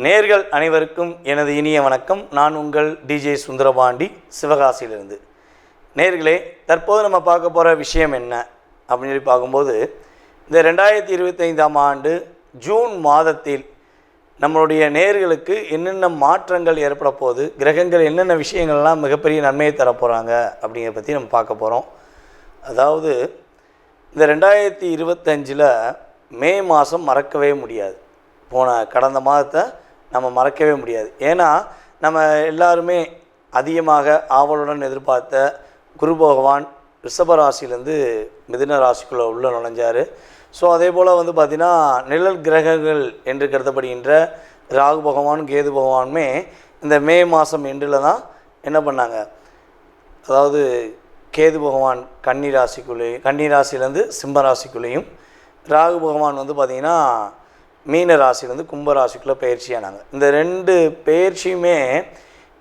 நேர்கள் அனைவருக்கும் எனது இனிய வணக்கம். நான் உங்கள் டிஜே சுந்தரபாண்டி, சிவகாசியிலிருந்து. நேர்களே, தற்போது நம்ம பார்க்க போகிற விஷயம் என்ன அப்படின்னு சொல்லி பார்க்கும்போது, இந்த 2025ஆம் ஆண்டு ஜூன் மாதத்தில் நம்மளுடைய நேர்களுக்கு என்னென்ன மாற்றங்கள் ஏற்பட போகுது, கிரகங்கள் என்னென்ன விஷயங்கள்லாம் மிகப்பெரிய நன்மையை தரப்போகிறாங்க அப்படிங்கிறத பற்றி நம்ம பார்க்க போகிறோம். அதாவது இந்த 2025 மே மாதம் மறக்கவே முடியாது. கடந்த மாதத்தை நம்ம மறக்கவே முடியாது. ஏன்னா நம்ம எல்லாருமே அதிகமாக ஆவலுடன் எதிர்பார்த்த குரு பகவான் ரிஷப ராசியிலேருந்து மிதுன ராசிக்குள்ளே உள்ள நுழைஞ்சார். ஸோ அதே போல் பார்த்திங்கன்னா நிழல் கிரகங்கள் என்று கருதப்படுகின்ற ராகு பகவானும் கேது பகவானுமே இந்த மே மாதம் எண்டில் தான் என்ன பண்ணாங்க, அதாவது கேது பகவான் கன்னி ராசியிலேருந்து சிம்ம ராசிக்குள்ளேயும், ராகு பகவான் பார்த்திங்கன்னா மீன ராசிலேருந்து கும்ப ராசிக்குள்ளே பயிற்சியானாங்க. இந்த ரெண்டு பயிற்சியுமே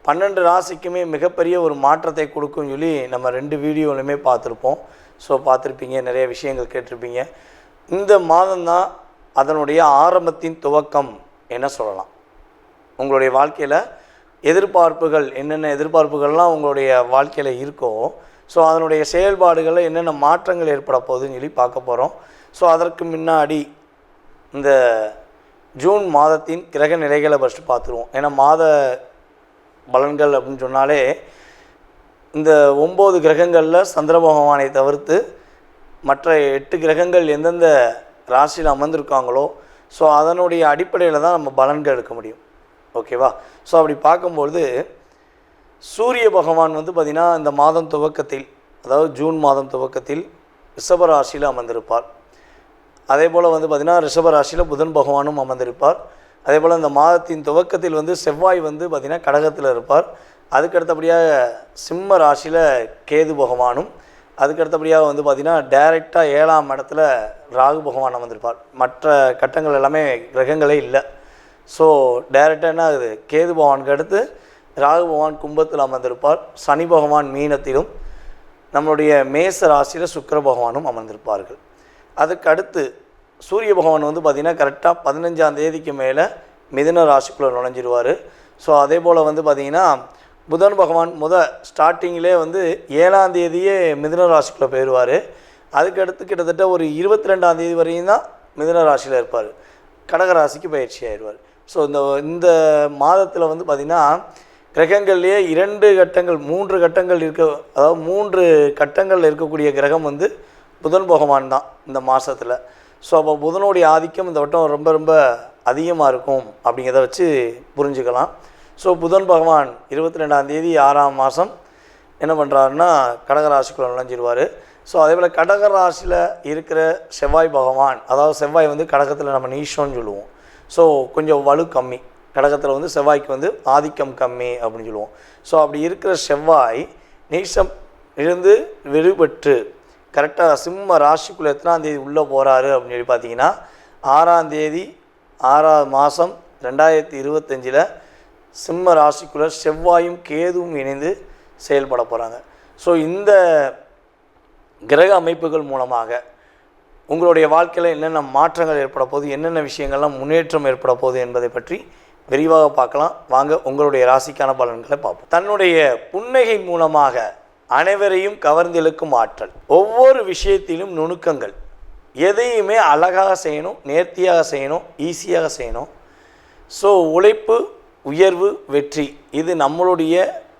12 ராசிக்குமே மிகப்பெரிய ஒரு மாற்றத்தை கொடுக்கும்னு சொல்லி நம்ம 2 வீடியோலையுமே பார்த்துருப்போம். ஸோ பார்த்துருப்பீங்க, நிறைய விஷயங்கள் கேட்டிருப்பீங்க. இந்த மாதம்தான் அதனுடைய ஆரம்பத்தின் துவக்கம் என்ன சொல்லலாம். உங்களுடைய வாழ்க்கையில் எதிர்பார்ப்புகள் என்னென்ன எதிர்பார்ப்புகள்லாம் உங்களுடைய வாழ்க்கையில் இருக்கோ, ஸோ அதனுடைய செயல்பாடுகளில் என்னென்ன மாற்றங்கள் ஏற்பட போகுதுன்னு சொல்லி பார்க்க போகிறோம். ஸோ அதற்கு முன்னாடி இந்த ஜூன் மாதத்தின் கிரக நிலைகளை ஃபஸ்ட்டு பார்த்துருவோம். ஏன்னா மாத பலன்கள் அப்படின்னு சொன்னாலே இந்த 9 கிரகங்களில் சந்திர பகவானை தவிர்த்து மற்ற 8 கிரகங்கள் எந்தெந்த ராசியில் அமர்ந்திருக்காங்களோ, ஸோ அதனுடைய அடிப்படையில் தான் நம்ம பலன்கள் எடுக்க முடியும். ஓகேவா? ஸோ அப்படி பார்க்கும்பொழுது சூரிய பகவான் பார்த்திங்கன்னா இந்த மாதம் துவக்கத்தில், அதாவது ஜூன் மாதம் துவக்கத்தில் ரிஷப ராசியில் அமர்ந்திருப்பார். அதே போல் பார்த்திங்கன்னா ரிஷப ராசியில் புதன் பகவானும் அமர்ந்திருப்பார். அதே போல் இந்த மாதத்தின் துவக்கத்தில் செவ்வாய் பார்த்திங்கன்னா கடகத்தில் இருப்பார். அதுக்கடுத்தபடியாக சிம்ம ராசியில் கேது பகவானும், அதுக்கடுத்தபடியாக பார்த்திங்கன்னா டைரெக்டாக 7ஆம் இடத்துல ராகு பகவான் அமர்ந்திருப்பார். மற்ற கட்டங்கள் எல்லாமே கிரகங்களே இல்லை. ஸோ டைரெக்டாக என்ன ஆகுது, கேது பகவானுக்கு அடுத்து ராகு பகவான் கும்பத்தில் அமர்ந்திருப்பார். சனி பகவான் மீனத்திலும், நம்மளுடைய மேச ராசியில் சுக்கிர பகவானும் அமர்ந்திருப்பார்கள். அதுக்கு அடுத்து சூரிய பகவான் பார்த்திங்கன்னா கரெக்டாக 15ஆம் தேதிக்கு மேலே மிதுன ராசிக்குள்ளே நுழைஞ்சிருவார். ஸோ அதே போல் பார்த்திங்கன்னா புதன் பகவான் ஸ்டார்டிங்கிலே 7ஆம் தேதியே மிதுன ராசிக்குள்ளே போயிடுவார். அதுக்கடுத்து கிட்டத்தட்ட ஒரு 22ஆம் தேதி வரையும் தான் மிதுன ராசியில் இருப்பார். கடகராசிக்கு பயிற்சி ஆயிடுவார். ஸோ இந்த மாதத்தில் பார்த்திங்கன்னா கிரகங்கள்லேயே 2 கட்டங்கள் 3 கட்டங்கள் அதாவது 3 கட்டங்களில் இருக்கக்கூடிய கிரகம் புதன் பகவான் தான் இந்த மாதத்தில். ஸோ அப்போ புதனுடைய ஆதிக்கம் இந்த வட்டம் ரொம்ப ரொம்ப அதிகமாக இருக்கும் அப்படிங்கிறத வச்சு புரிஞ்சுக்கலாம். ஸோ புதன் பகவான் 22ஆம் தேதி 6ஆம் மாதம் என்ன பண்ணுறாருன்னா கடகராசிக்குள்ளே நுழைஞ்சிடுவார். ஸோ அதே போல் கடகராசியில் இருக்கிற செவ்வாய் பகவான், அதாவது செவ்வாய் கடகத்தில் நம்ம நீஷோன்னு சொல்லுவோம். ஸோ கொஞ்சம் வலு கம்மி, கடகத்தில் செவ்வாய்க்கு ஆதிக்கம் கம்மி அப்படின்னு சொல்லுவோம். ஸோ அப்படி இருக்கிற செவ்வாய் நீஷம் இருந்து விடுபட்டு கரெக்டாக சிம்ம ராசிக்குள்ளே எத்தனாம் தேதி உள்ளே போகிறாரு அப்படின்னு சொல்லி பார்த்தீங்கன்னா 6ஆம் தேதி 6ஆம் மாதம் 2025 சிம்ம ராசிக்குள்ளே செவ்வாயும் கேதுவும் இணைந்து செயல்பட போகிறாங்க. ஸோ இந்த கிரக அமைப்புகள் மூலமாக உங்களுடைய வாழ்க்கையில் என்னென்ன மாற்றங்கள் ஏற்பட போகுது, என்னென்ன விஷயங்கள்லாம் முன்னேற்றம் ஏற்பட போகுது என்பதை பற்றி விரிவாக பார்க்கலாம். வாங்க உங்களுடைய ராசிக்கான பலன்களை பார்ப்போம். தன்னுடைய புன்னகை மூலமாக அனைவரையும் கவர்ந்திழுக்கும் ஆற்றல், ஒவ்வொரு விஷயத்திலும் நுணுக்கங்கள், எதையுமே அழகாக செய்யணும், நேர்த்தியாக செய்யணும், ஈஸியாக செய்யணும். ஸோ உழைப்பு, உயர்வு, வெற்றி, இது நம்மளுடைய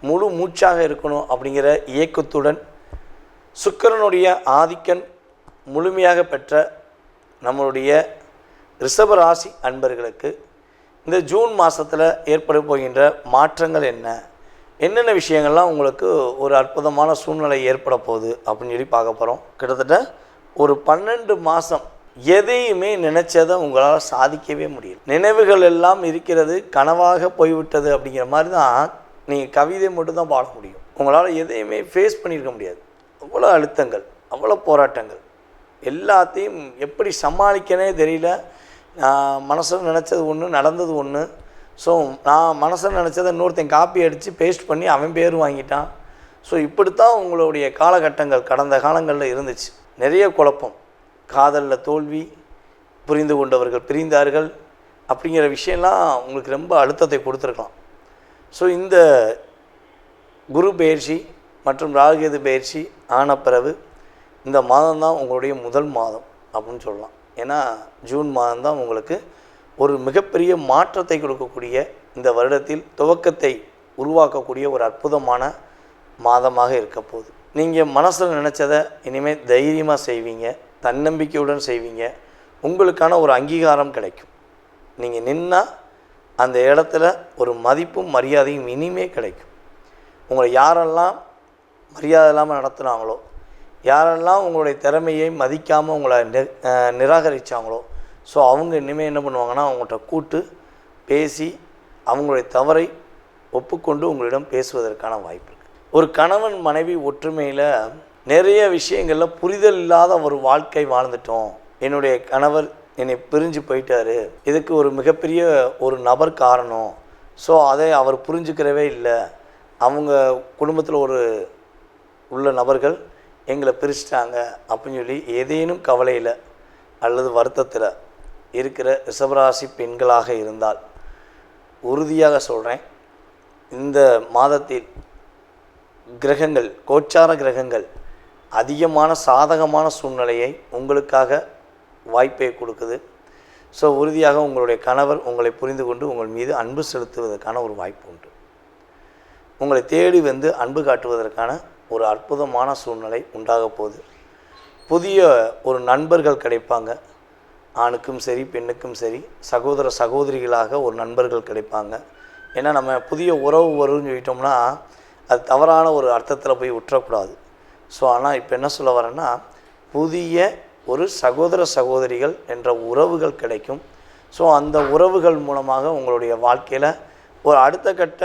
முழு மூச்சாக இருக்கணும் அப்படிங்கிற இயக்கத்துடன் சுக்கிரனுடைய ஆதிக்கம் முழுமையாக பெற்ற நம்மளுடைய ரிஷப ராசி அன்பர்களுக்கு இந்த ஜூன் மாதத்தில் ஏற்பட போகின்ற மாற்றங்கள் என்னென்ன விஷயங்கள்லாம் உங்களுக்கு ஒரு அற்புதமான சூழ்நிலை ஏற்பட போகுது அப்படின்னு சொல்லி பார்க்க போகிறோம். கிட்டத்தட்ட ஒரு 12 மாதம் எதையுமே நினச்சதை உங்களால் சாதிக்கவே முடியல. நினைவுகள் எல்லாம் இருக்கிறது, கனவாக போய்விட்டது அப்படிங்கிற மாதிரி தான் நீங்கள் கவிதை மட்டும்தான் பாட முடியும். உங்களால் எதையுமே ஃபேஸ் பண்ணியிருக்க முடியாது. அவ்வளோ அழுத்தங்கள், அவ்வளோ போராட்டங்கள், எல்லாத்தையும் எப்படி சமாளிக்கனே தெரியல. மனசில் நினச்சது ஒன்று, நடந்தது ஒன்று. ஸோ நான் மனசில் நினச்சதை இன்னொருத்தன் காப்பி அடித்து பேஸ்ட் பண்ணி அவன் பேர் வாங்கிட்டான். ஸோ இப்படித்தான் உங்களுடைய காலகட்டங்கள் கடந்த காலங்களில் இருந்துச்சு. நிறைய குழப்பம், காதலில் தோல்வி, புரிந்து கொண்டவர்கள் பிரிந்தார்கள், அப்படிங்கிற விஷயம்லாம் உங்களுக்கு ரொம்ப அழுத்தத்தை கொடுத்துருக்கலாம். ஸோ இந்த குரு பயிற்சி மற்றும் ராகுகேது பயிற்சி ஆன பிறகு இந்த மாதம் தான் உங்களுடைய முதல் மாதம் அப்படின்னு சொல்லலாம். ஏன்னா ஜூன் மாதம் தான் உங்களுக்கு ஒரு மிகப்பெரிய மாற்றத்தை கொடுக்கக்கூடிய, இந்த வருடத்தில் துவக்கத்தை உருவாக்கக்கூடிய ஒரு அற்புதமான மாதமாக இருக்க போகுது. நீங்கள் மனசில் நினச்சதை இனிமேல் தைரியமாக செய்வீங்க, தன்னம்பிக்கையுடன் செய்வீங்க. உங்களுக்கான ஒரு அங்கீகாரம் கிடைக்கும். நீங்கள் நின்னால் அந்த இடத்துல ஒரு மதிப்பும் மரியாதையும் இனிமே கிடைக்கும். உங்களை யாரெல்லாம் மரியாதை இல்லாமல் நடத்துனாங்களோ, யாரெல்லாம் உங்களுடைய திறமையை மதிக்காமல் உங்களை நிராகரித்தாங்களோ, ஸோ அவங்க இனிமேல் என்ன பண்ணுவாங்கன்னா அவங்கள்ட்ட கூட்டு பேசி அவங்களுடைய தவறை ஒப்புக்கொண்டு உங்களிடம் பேசுவதற்கான வாய்ப்பு இருக்குது. ஒரு கணவன் மனைவி ஒற்றுமையில் நிறைய விஷயங்களில் புரிதல் இல்லாத ஒரு வாழ்க்கை வாழ்ந்துட்டோம். என்னுடைய கணவர் என்னை பிரிஞ்சு போயிட்டாரு, இதுக்கு ஒரு மிகப்பெரிய ஒரு நபர் காரணம், ஸோ அதை அவர் புரிஞ்சுக்கிறவே இல்லை, அவங்க குடும்பத்தில் உள்ள நபர்கள் எங்களை பிரிச்சிட்டாங்க அப்படின்னு சொல்லி ஏதேனும் கவலையில் அல்லது வருத்தத்தில் இருக்கிற ரிஷபராசி பெண்களாக இருந்தால் உறுதியாக சொல்கிறேன், இந்த மாதத்தில் கிரகங்கள், கோச்சார கிரகங்கள் அதிகமான சாதகமான சூழ்நிலையை உங்களுக்காக வாய்ப்பை கொடுக்குது. ஸோ உறுதியாக உங்களுடைய கணவர் உங்களை புரிந்து கொண்டு உங்கள் மீது அன்பு செலுத்துவதற்கான ஒரு வாய்ப்பு உண்டு. உங்களை தேடி வந்து அன்பு காட்டுவதற்கான ஒரு அற்புதமான சூழ்நிலை உண்டாக போகுது. புதிய ஒரு நண்பர்கள் கிடைப்பாங்க. ஆணுக்கும் சரி பெண்ணுக்கும் சரி சகோதர சகோதரிகளாக ஒரு நண்பர்கள் கிடைப்பாங்க. ஏன்னா நம்ம புதிய உறவு வரும்னு சொல்லிட்டோம்னா அது தவறான ஒரு அர்த்தத்தில் போய் விட்டுறக்கூடாது. ஸோ ஆனால் இப்போ என்ன சொல்ல வரேன்னா, புதிய ஒரு சகோதர சகோதரிகள் என்ற உறவுகள் கிடைக்கும். ஸோ அந்த உறவுகள் மூலமாக உங்களுடைய வாழ்க்கையில் ஒரு அடுத்த கட்ட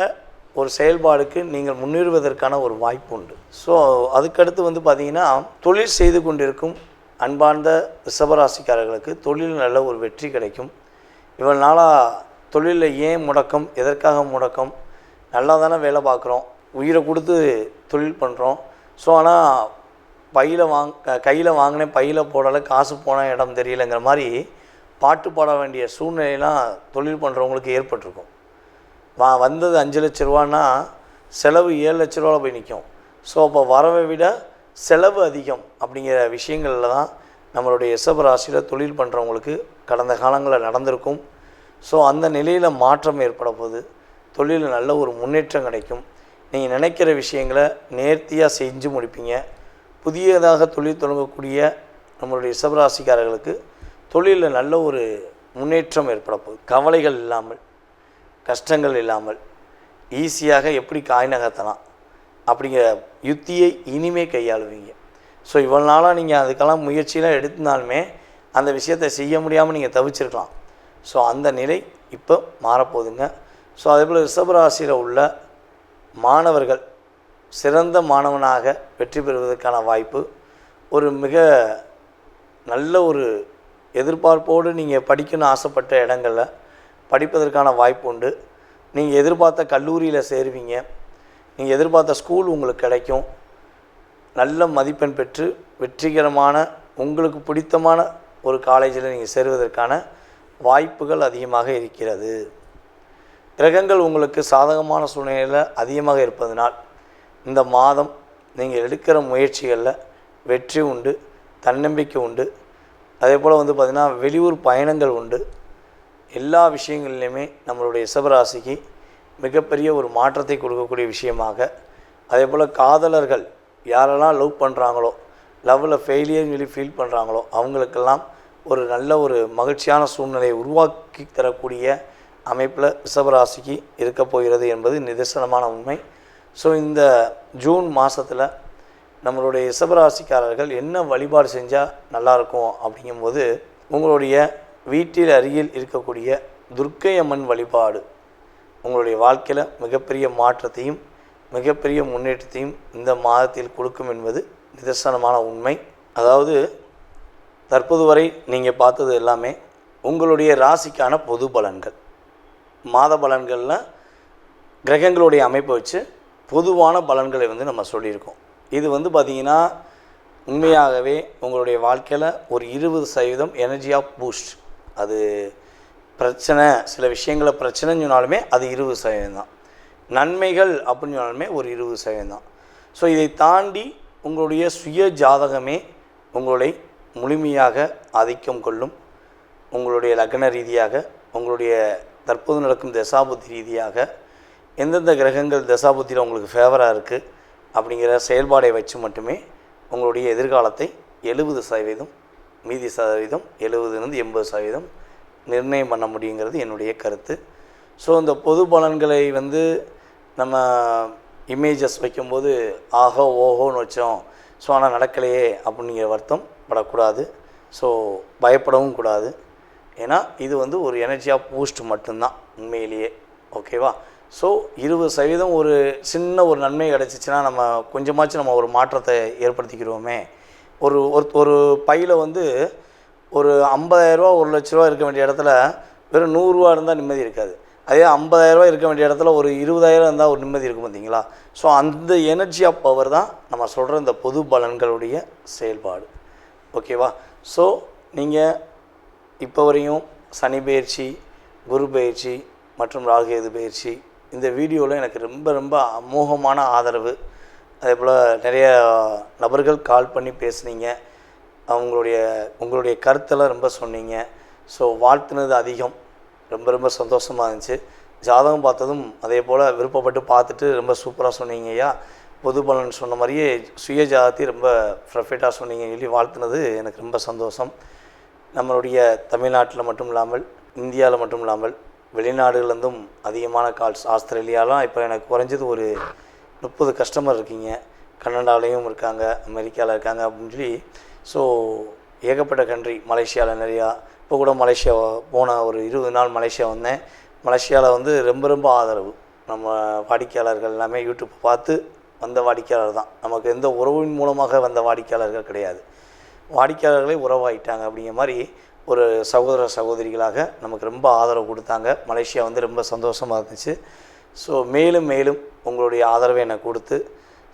ஒரு செயல்பாடுக்கு நீங்கள் முன்னேறுவதற்கான ஒரு வாய்ப்பு உண்டு. ஸோ அதுக்கடுத்து வந்து பார்த்திங்கன்னா, தொழில் செய்து கொண்டிருக்கும் அன்பார்ந்த ரிஷபராசிக்காரர்களுக்கு தொழில் நல்ல ஒரு வெற்றி கிடைக்கும். இவ்வளோ நாளாக தொழிலில் ஏன் முடக்கம், எதற்காக முடக்கம், நல்லா தானே வேலை பார்க்குறோம், உயிரை கொடுத்து தொழில் பண்ணுறோம், ஸோ ஆனால் கையில் வாங்கினேன் பையில் போடலை, காசு போன இடம் தெரியலைங்கிற மாதிரி பாட்டு பாட வேண்டிய சூழ்நிலையெல்லாம் தொழில் பண்ணுறவங்களுக்கு ஏற்பட்டிருக்கும். வந்தது 5 லட்ச ரூபான்னா செலவு 7 லட்ச ரூபாவில் போய் நிற்கும். ஸோ அப்போ வரவை விட செலவு அதிகம் அப்படிங்கிற விஷயங்களில் தான் நம்மளுடைய ரிஷபராசியில் தொழில் பண்ணுறவங்களுக்கு கடந்த காலங்களில் நடந்திருக்கும். ஸோ அந்த நிலையில் மாற்றம் ஏற்பட போகுது. தொழிலில் நல்ல ஒரு முன்னேற்றம் கிடைக்கும். நீங்கள் நினைக்கிற விஷயங்களை நேர்த்தியாக செஞ்சு முடிப்பீங்க. புதியதாக தொழில் தொடங்கக்கூடிய நம்மளுடைய ரிஷபராசிக்காரர்களுக்கு தொழிலில் நல்ல ஒரு முன்னேற்றம் ஏற்பட போகுது. கவலைகள் இல்லாமல், கஷ்டங்கள் இல்லாமல் ஈஸியாக எப்படி காய் நகர்த்தலாம் அப்படிங்கிற யுத்தியை இனிமே கையாளுவீங்க. ஸோ இவ்வளோ நாளாக நீங்கள் அதுக்கெல்லாம் முயற்சியெலாம் எடுத்திருந்தாலுமே அந்த விஷயத்தை செய்ய முடியாமல் நீங்கள் தவிச்சிருக்கலாம். ஸோ அந்த நிலை இப்போ மாறப்போகுதுங்க. ஸோ அதேபோல் ரிஷபராசியில் உள்ள மாணவர்கள் சிறந்த மாணவனாக வெற்றி பெறுவதற்கான வாய்ப்பு, ஒரு மிக நல்ல ஒரு எதிர்பார்ப்போடு நீங்கள் படிக்கணும்னு ஆசைப்பட்ட இடங்களில் படிப்பதற்கான வாய்ப்பு உண்டு. நீங்கள் எதிர்பார்த்த கல்லூரியில் சேருவீங்க. நீங்கள் எதிர்பார்த்த ஸ்கூல் உங்களுக்கு கிடைக்கும். நல்ல மதிப்பெண் பெற்று வெற்றிகரமான உங்களுக்கு பிடித்தமான ஒரு காலேஜில் நீங்கள் சேருவதற்கான வாய்ப்புகள் அதிகமாக இருக்கிறது. கிரகங்கள் உங்களுக்கு சாதகமான சூழ்நிலையில் அதிகமாக இருப்பதனால் இந்த மாதம் நீங்கள் எடுக்கிற முயற்சிகளில் வெற்றி உண்டு, தன்னம்பிக்கை உண்டு. அதே போல் வந்து பார்த்திங்கன்னா வெளியூர் பயணங்கள் உண்டு. எல்லா விஷயங்கள்லையுமே நம்மளுடைய ரிஷபராசிக்கு மிகப்பெரிய ஒரு மாற்றத்தை கொடுக்கக்கூடிய விஷயமாக, அதே போல் காதலர்கள் யாரெல்லாம் லவ் பண்ணுறாங்களோ, லவ்வில் ஃபெயிலியர்னு சொல்லி ஃபீல் பண்ணுறாங்களோ அவங்களுக்கெல்லாம் ஒரு நல்ல ஒரு மகிழ்ச்சியான சூழ்நிலையை உருவாக்கி தரக்கூடிய அமைப்பில் ரிஷபராசிக்கு இருக்க போகிறது என்பது நிதர்சனமான உண்மை. ஸோ இந்த ஜூன் மாதத்தில் நம்மளுடைய ரிஷபராசிக்காரர்கள் என்ன வழிபாடு செஞ்சால் நல்லாயிருக்கும் அப்படிங்கும்போது, உங்களுடைய வீட்டில் அருகில் இருக்கக்கூடிய துர்க்கை அம்மன் வழிபாடு உங்களுடைய வாழ்க்கையில் மிகப்பெரிய மாற்றத்தையும் மிகப்பெரிய முன்னேற்றத்தையும் இந்த மாதத்தில் கொடுக்கும் என்பது நிதர்சனமான உண்மை. அதாவது தற்போது வரை நீங்கள் பார்த்தது எல்லாமே உங்களுடைய ராசிக்கான பொது பலன்கள். மாத பலன்களில் கிரகங்களுடைய அமைப்பை வச்சு பொதுவான பலன்களை வந்து நம்ம சொல்லியிருக்கோம். இது வந்து பார்த்திங்கன்னா உண்மையாகவே உங்களுடைய வாழ்க்கையில் ஒரு 20% எனர்ஜி ஆஃப் பூஸ்ட், அது பிரச்சனை, சில விஷயங்களை பிரச்சனைன்னு சொன்னாலுமே அது 20% தான். நன்மைகள் அப்படின்னு சொன்னாலுமே ஒரு 20% தான். ஸோ இதை தாண்டி உங்களுடைய சுய ஜாதகமே உங்களை முழுமையாக ஆதிக்கம் கொள்ளும். உங்களுடைய லக்ன ரீதியாக, உங்களுடைய தற்போது நடக்கும் தசாபுத்தி ரீதியாக எந்தெந்த கிரகங்கள் தசாபுத்தியில் உங்களுக்கு ஃபேவராக இருக்குது அப்படிங்கிற செயல்பாடை வச்சு மட்டுமே உங்களுடைய எதிர்காலத்தை 70%, மீதி சதவீதம் 70-80% நிர்ணயம் பண்ண முடியுங்கிறது என்னுடைய கருத்து. ஸோ இந்த பொது பலன்களை நம்ம இமேஜஸ் வைக்கும்போது ஆஹோ ஓஹோன்னு வச்சோம், ஸோ ஆனால் நடக்கலையே அப்படிங்கிற வருத்தம் படக்கூடாது. ஸோ பயப்படவும் கூடாது. ஏன்னா இது ஒரு எனர்ஜி ஆஃப் பூஸ்ட் மட்டும்தான் உண்மையிலேயே. ஓகேவா? ஸோ 20% ஒரு சின்ன ஒரு நன்மை கிடச்சிச்சின்னா நம்ம கொஞ்சமாச்சும் நம்ம ஒரு மாற்றத்தை ஏற்படுத்திக்கிடுவோமே. ஒரு ஒரு பையில் ஒரு 50,000 1,00,000 இருக்க வேண்டிய இடத்துல வெறும் 100 ரூபா இருந்தால் நிம்மதி இருக்காது. அதே 50,000 இருக்க வேண்டிய இடத்துல ஒரு 20,000 இருந்தால் ஒரு நிம்மதி இருக்கும் பார்த்தீங்களா? ஸோ அந்த எனர்ஜி ஆஃப் பவர் தான் நம்ம சொல்கிற இந்த பொது பலன்களுடைய செயல்பாடு. ஓகேவா? ஸோ நீங்கள் இப்போ வரையும் சனி பயிற்சி, குரு பயிற்சி மற்றும் ராகுகேது பயிற்சி இந்த வீடியோவில் எனக்கு ரொம்ப ரொம்ப அமோகமான ஆதரவு. அதே போல் நிறைய நபர்கள் கால் பண்ணி பேசுனீங்க, உங்களுடைய கருத்தெல்லாம் ரொம்ப சொன்னீங்க. ஸோ வாழ்த்துனது அதிகம். ரொம்ப ரொம்ப சந்தோஷமாக இருந்துச்சு. ஜாதகம் பார்த்ததும் அதே போல் விருப்பப்பட்டு பார்த்துட்டு ரொம்ப சூப்பராக சொன்னீங்க ஐயா. பொது பலன் சொன்ன மாதிரியே சுய ஜாதகத்தை ரொம்ப பர்ஃபெக்டாக சொன்னீங்கன்னு சொல்லி வாழ்த்துனது எனக்கு ரொம்ப சந்தோஷம். நம்மளுடைய தமிழ்நாட்டில் மட்டும் இல்லாமல், இந்தியாவில் மட்டும் இல்லாமல், வெளிநாடுகள்லேருந்தும் அதிகமான கால்ஸ். ஆஸ்திரேலியாலாம் இப்போ எனக்கு குறைஞ்சது ஒரு 30 கஸ்டமர் இருக்கீங்க. கனடாலையும் இருக்காங்க, அமெரிக்காவில் இருக்காங்க அப்படின்னு சொல்லி. ஸோ ஏகப்பட்ட கண்ட்ரி, மலேசியாவில் நிறையா. இப்போ கூட மலேசியா போன ஒரு 20 நாள் மலேசியா வந்தேன். மலேசியாவில் ரொம்ப ரொம்ப ஆதரவு. நம்ம வாடிக்கையாளர்கள் எல்லாமே யூடியூப் பார்த்து வந்த வாடிக்கையாளர் தான். நமக்கு எந்த உறவின் மூலமாக வந்த வாடிக்கையாளர்கள் கிடையாது. வாடிக்கையாளர்களே உறவாயிட்டாங்க அப்படிங்கிற மாதிரி ஒரு சகோதர சகோதரிகளாக நமக்கு ரொம்ப ஆதரவு கொடுத்தாங்க. மலேசியா ரொம்ப சந்தோஷமாக இருந்துச்சு. ஸோ மேலும் மேலும் உங்களுடைய ஆதரவை எனக்கு கொடுத்து,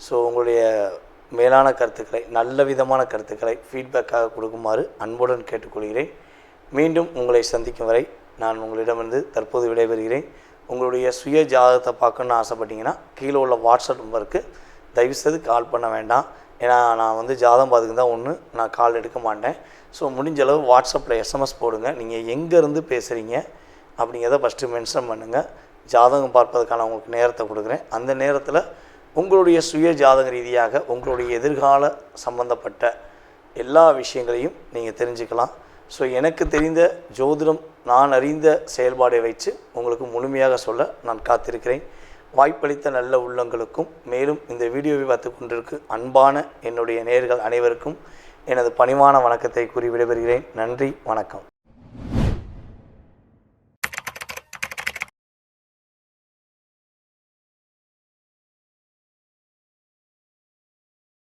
ஸோ உங்களுடைய மேலான கருத்துக்களை, நல்ல விதமான கருத்துக்களை ஃபீட்பேக்காக கொடுக்குமாறு அன்புடன் கேட்டுக்கொள்கிறேன். மீண்டும் உங்களை சந்திக்கும் வரை நான் உங்களிடமிருந்து தற்போது விடைபெறுகிறேன். உங்களுடைய சுய ஜாதகத்தை பார்க்கணுன்னு ஆசைப்பட்டீங்கன்னா கீழே உள்ள வாட்ஸ்அப் நம்பருக்கு தயவுசெய்து கால் பண்ண வேண்டாம். ஏன்னா நான் ஜாதகம் பார்த்துக்கு தான் ஒன்று, நான் கால் எடுக்க மாட்டேன். ஸோ முடிஞ்ச அளவு வாட்ஸ்அப்பில் எஸ்எம்எஸ் போடுங்க. நீங்கள் எங்கேருந்து பேசுகிறீங்க அப்படிங்கிறத ஃபஸ்ட்டு மென்ஷன் பண்ணுங்கள். ஜாதகம் பார்ப்பதற்கான உங்களுக்கு நேரத்தை கொடுக்குறேன். அந்த நேரத்தில் உங்களுடைய சுய ஜாதக ரீதியாக உங்களுடைய எதிர்கால சம்பந்தப்பட்ட எல்லா விஷயங்களையும் நீங்கள் தெரிஞ்சுக்கலாம். ஸோ எனக்கு தெரிந்த ஜோதிடம், நான் அறிந்த செயல்பாடை வைத்து உங்களுக்கு முழுமையாக சொல்ல நான் காத்திருக்கிறேன். வாய்ப்பளித்த நல்ல உள்ளங்களுக்கும், மேலும் இந்த வீடியோவை பார்த்து கொண்டிருக்கு அன்பான என்னுடைய நேயர்கள் அனைவருக்கும் எனது பணிவான வணக்கத்தை கூறி விடைபெறுகிறேன். நன்றி, வணக்கம்.